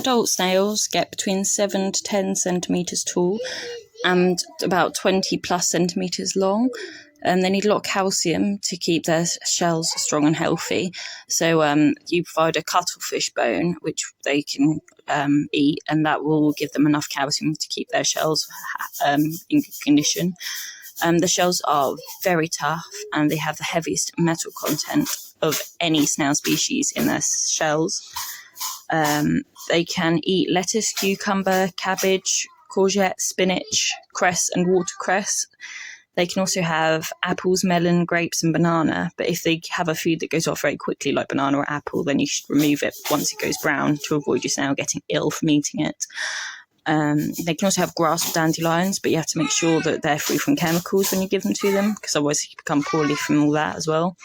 adult snails get between 7 to 10 centimetres tall and about 20 plus centimetres long. They need a lot of calcium to keep their shells strong and healthy. So you provide a cuttlefish bone, which they can eat, and that will give them enough calcium to keep their shells in good condition. The shells are very tough, and they have the heaviest metal content of any snail species in their shells. They can eat lettuce, cucumber, cabbage, courgette, spinach, cress and watercress. They can also have apples, melon, grapes and banana, but if they have a food that goes off very quickly like banana or apple, then you should remove it once it goes brown to avoid your snail getting ill from eating it. They can also have grass or dandelions, but you have to make sure that they're free from chemicals when you give them to them, because otherwise you become poorly from all that as well.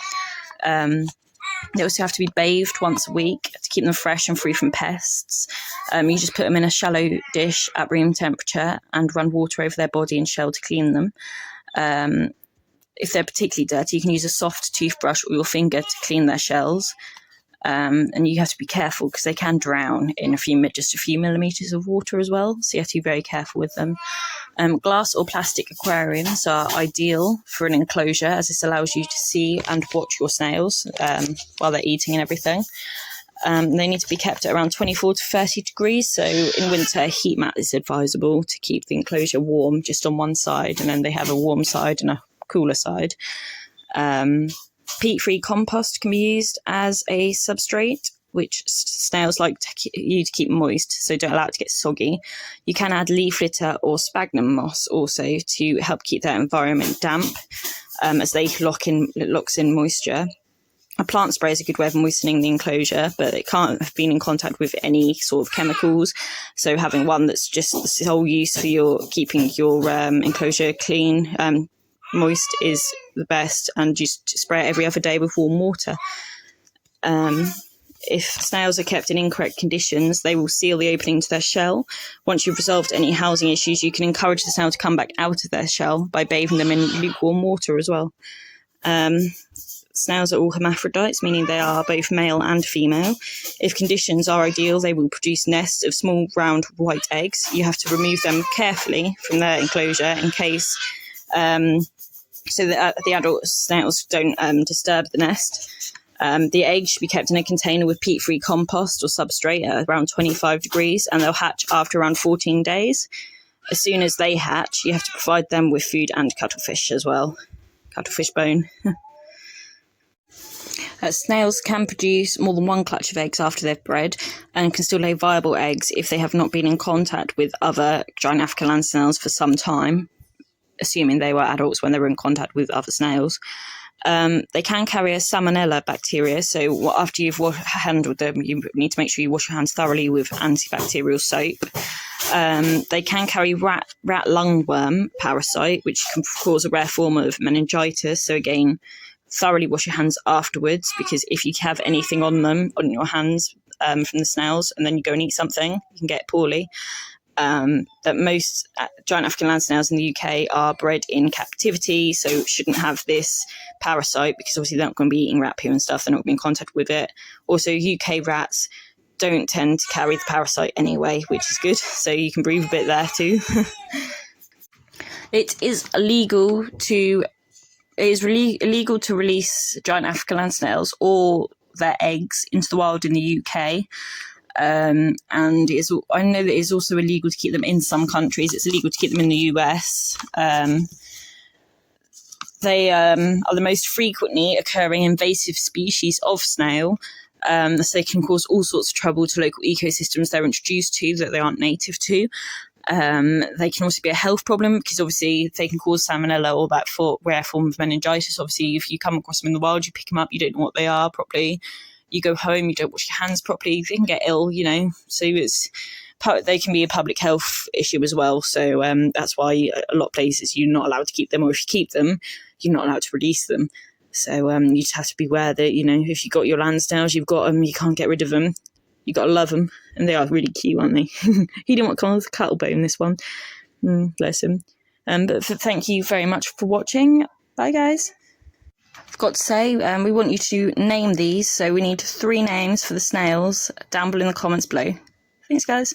They also have to be bathed once a week to keep them fresh and free from pests. You just put them in a shallow dish at room temperature and run water over their body and shell to clean them. If they're particularly dirty, you can use a soft toothbrush or your finger to clean their shells. And you have to be careful because they can drown in just a few millimetres of water as well. So you have to be very careful with them. Glass or plastic aquariums are ideal for an enclosure, as this allows you to see and watch your snails while they're eating and everything. They need to be kept at around 24 to 30 degrees. So in winter, a heat mat is advisable to keep the enclosure warm just on one side. And then they have a warm side and a cooler side. Peat-free compost can be used as a substrate, which snails like you to keep moist, so don't allow it to get soggy. You can add leaf litter or sphagnum moss also to help keep their environment damp, as it locks in moisture. A plant spray is a good way of moistening the enclosure, but it can't have been in contact with any sort of chemicals. So having one that's just the sole use for keeping your enclosure clean, moist is the best, and just spray it every other day with warm water. If snails are kept in incorrect conditions, they will seal the opening to their shell. Once you've resolved any housing issues, you can encourage the snail to come back out of their shell by bathing them in lukewarm water as well. Snails are all hermaphrodites, meaning they are both male and female. If conditions are ideal, they will produce nests of small round white eggs. You have to remove them carefully from their enclosure in case so that the adult snails don't disturb the nest. The eggs should be kept in a container with peat-free compost or substrate at around 25 degrees, and they'll hatch after around 14 days. As soon as they hatch, you have to provide them with food and cuttlefish as well. Cuttlefish bone. Snails can produce more than one clutch of eggs after they've bred, and can still lay viable eggs if they have not been in contact with other giant African land snails for some time, assuming they were adults when they were in contact with other snails. They can carry a salmonella bacteria, so after you've handled them, you need to make sure you wash your hands thoroughly with antibacterial soap. They can carry rat lungworm parasite, which can cause a rare form of meningitis. So again, thoroughly wash your hands afterwards, because if you have anything on your hands from the snails, and then you go and eat something, you can get poorly. That most giant African land snails in the UK are bred in captivity, so shouldn't have this parasite, because obviously they're not going to be eating rat poo and stuff, they're not going to be in contact with it. Also, UK rats don't tend to carry the parasite anyway, which is good, so you can breathe a bit there too. It is illegal to release giant African land snails or their eggs into the wild in the UK. And I know that it's also illegal to keep them in some countries. It's illegal to keep them in the US. They are the most frequently occurring invasive species of snail. So they can cause all sorts of trouble to local ecosystems they're introduced to that they aren't native to. They can also be a health problem, because obviously they can cause salmonella or that rare form of meningitis. Obviously, if you come across them in the wild, you pick them up, you don't know what they are properly. You go home, you don't wash your hands properly, they can get ill, So they can be a public health issue as well. So that's why a lot of places you're not allowed to keep them, or if you keep them, you're not allowed to release them. So you just have to be aware that, if you've got your land snails, you've got them, you can't get rid of them. You've got to love them. And they are really cute, aren't they? He didn't want to come with a cuttlebone, this one. Bless him. But thank you very much for watching. Bye, guys. I've got to say, we want you to name these, so we need 3 names for the snails down below in the comments below. Thanks, guys.